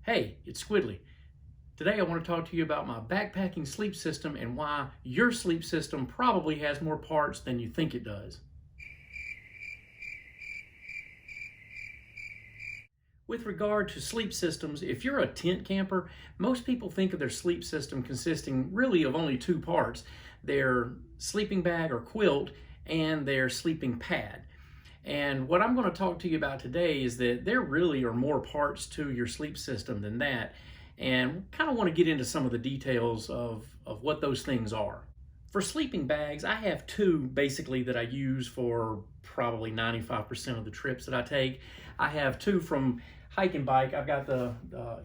Hey, it's Squidly. Today I want to talk to you about my backpacking sleep system and why your sleep system probably has more parts than you think it does. With regard to sleep systems, if you're a tent camper, most people think of their sleep system consisting really of only two parts: their sleeping bag or quilt and their sleeping pad. And what I'm going to talk to you about today is that there really are more parts to your sleep system than that. And kind of want to get into some of the details of what those things are. For sleeping bags, I have two basically that I use for probably 95% of the trips that I take. I have two from Hike and Bike. I've got the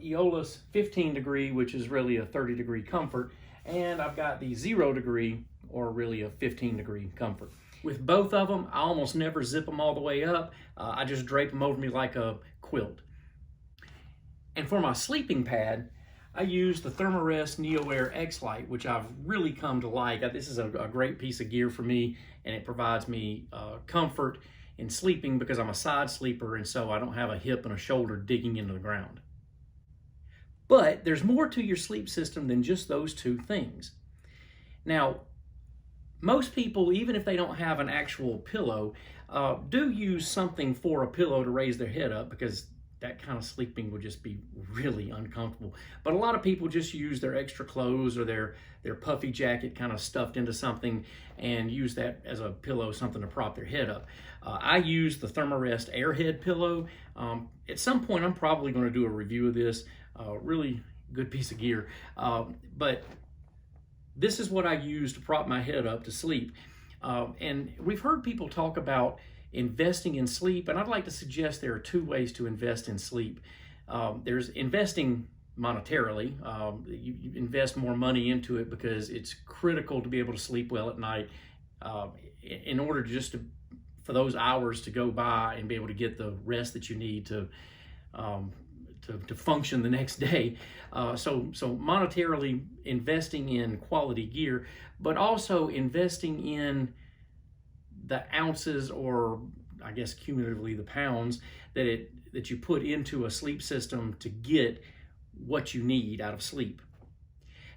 Aeolus 15 degree, which is really a 30 degree comfort. And I've got the 0 degree, or really a 15 degree comfort. With both of them, I almost never zip them all the way up. I just drape them over me like a quilt. And for my sleeping pad, I use the Thermarest NeoAir X-Lite, which I've really come to like. This is a great piece of gear for me, and it provides me comfort in sleeping because I'm a side sleeper, and so I don't have a hip and a shoulder digging into the ground. But there's more to your sleep system than just those two things. Now, most people, even if they don't have an actual pillow, do use something for a pillow to raise their head up, because that kind of sleeping would just be really uncomfortable. But a lot of people just use their extra clothes or their puffy jacket kind of stuffed into something and use that as a pillow, something to prop their head up. I use the Thermarest Airhead pillow. At some point, I'm probably going to do a review of this. Really good piece of gear. But this is what I use to prop my head up to sleep. And we've heard people talk about investing in sleep, and I'd like to suggest there are two ways to invest in sleep. There's investing monetarily. You invest more money into it because it's critical to be able to sleep well at night, in order for those hours to go by and be able to get the rest that you need to function the next day. So monetarily investing in quality gear, but also investing in the ounces, or I guess cumulatively the pounds, that you put into a sleep system to get what you need out of sleep.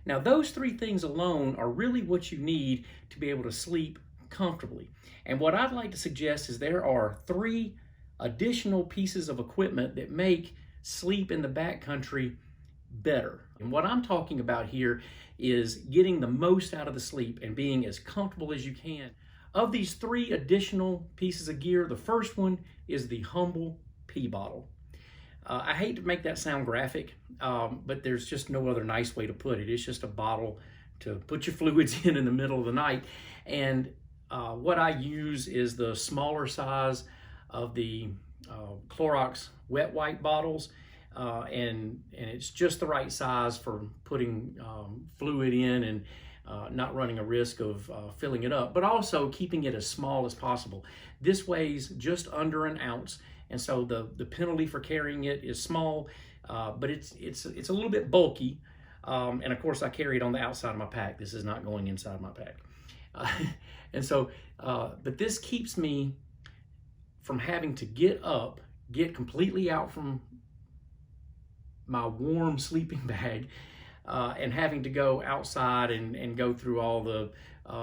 Now, those three things alone are really what you need to be able to sleep comfortably. And what I'd like to suggest is there are three additional pieces of equipment that make sleep in the backcountry better. And what I'm talking about here is getting the most out of the sleep and being as comfortable as you can. Of these three additional pieces of gear, the first one is the Humble Pee Bottle. I hate to make that sound graphic, but there's just no other nice way to put it. It's just a bottle to put your fluids in the middle of the night. And what I use is the smaller size of the Clorox wet wipe bottles, and it's just the right size for putting fluid in and not running a risk of filling it up, but also keeping it as small as possible. This weighs just under an ounce, and so the penalty for carrying it is small, but it's a little bit bulky, and of course I carry it on the outside of my pack. This is not going inside my pack. And so, but this keeps me from having to get completely out from my warm sleeping bag, and having to go outside and go through all the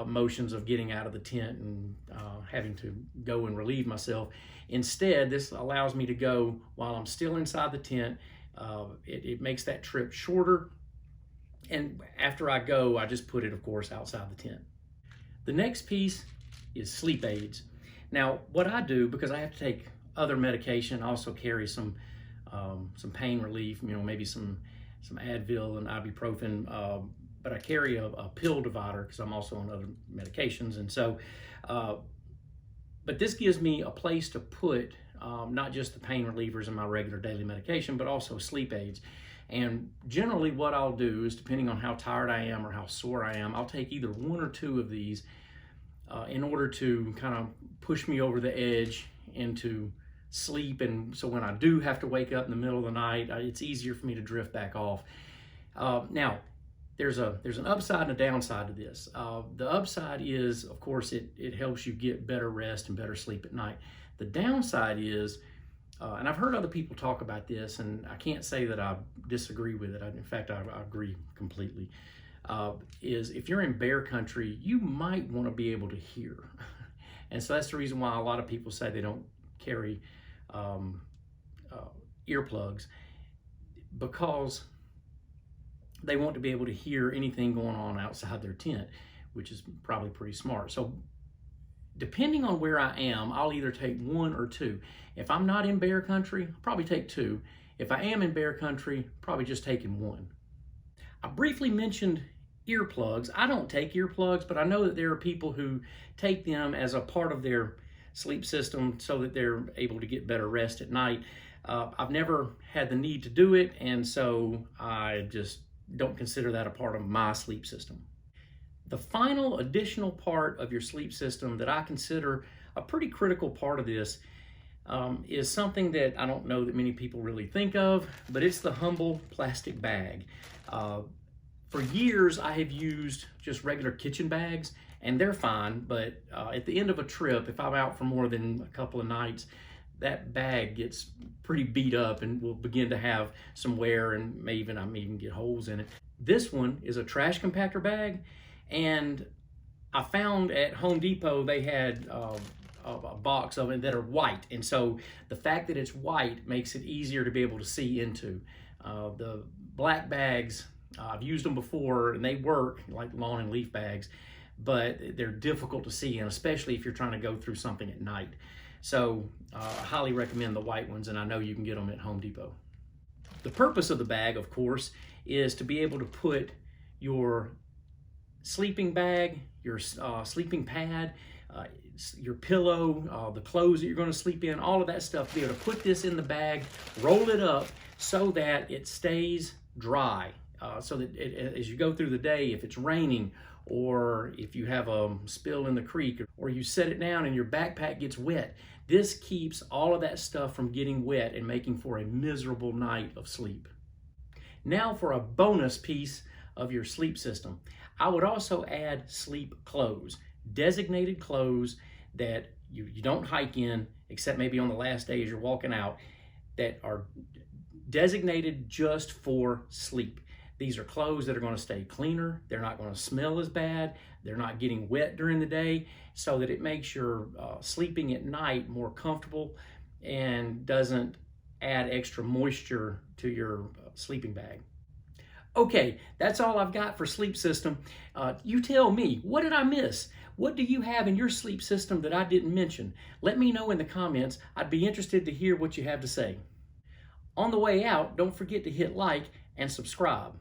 motions of getting out of the tent and having to go and relieve myself. Instead, this allows me to go while I'm still inside the tent. It makes that trip shorter. And after I go, I just put it, of course, outside the tent. The next piece is sleep aids. Now, what I do, because I have to take other medication, I also carry some pain relief, maybe some Advil and ibuprofen, but I carry a pill divider because I'm also on other medications. And so, but this gives me a place to put not just the pain relievers and my regular daily medication, but also sleep aids. And generally what I'll do is, depending on how tired I am or how sore I am, I'll take either one or two of these in order to kind of push me over the edge into sleep. And so when I do have to wake up in the middle of the night, it's easier for me to drift back off. Now, there's an upside and a downside to this. The upside is, of course, it helps you get better rest and better sleep at night. The downside is and I've heard other people talk about this, and I can't say that I disagree with it. In fact, I agree completely. Is if you're in bear country, you might want to be able to hear. And so that's the reason why a lot of people say they don't carry earplugs, because they want to be able to hear anything going on outside their tent, which is probably pretty smart. So depending on where I am, I'll either take one or two. If I'm not in bear country, I'll probably take two. If I am in bear country, probably just taking one. I briefly mentioned earplugs. I don't take earplugs, but I know that there are people who take them as a part of their sleep system so that they're able to get better rest at night. I've never had the need to do it, and so I just don't consider that a part of my sleep system. The final additional part of your sleep system that I consider a pretty critical part of this is something that I don't know that many people really think of, but it's the humble plastic bag. For years, I have used just regular kitchen bags, and they're fine, but at the end of a trip, if I'm out for more than a couple of nights, that bag gets pretty beat up and will begin to have some wear, and I may even get holes in it. This one is a trash compactor bag, and I found at Home Depot they had a box of it that are white, and so the fact that it's white makes it easier to be able to see into. The black bags, I've used them before and they work like lawn and leaf bags, but they're difficult to see in, especially if you're trying to go through something at night. So I highly recommend the white ones, and I know you can get them at Home Depot. The purpose of the bag, of course, is to be able to put your sleeping bag, your sleeping pad, your pillow, the clothes that you're going to sleep in, all of that stuff, to be able to put this in the bag, roll it up so that it stays dry, so that as you go through the day, if it's raining or if you have a spill in the creek or you set it down and your backpack gets wet, this keeps all of that stuff from getting wet and making for a miserable night of sleep. Now for a bonus piece of your sleep system. I would also add sleep clothes, designated clothes that you don't hike in, except maybe on the last day as you're walking out, that are designated just for sleep. These are clothes that are going to stay cleaner, they're not going to smell as bad, they're not getting wet during the day, so that it makes your sleeping at night more comfortable and doesn't add extra moisture to your sleeping bag. Okay, that's all I've got for sleep system. You tell me, what did I miss? What do you have in your sleep system that I didn't mention? Let me know in the comments. I'd be interested to hear what you have to say. On the way out, don't forget to hit like and subscribe.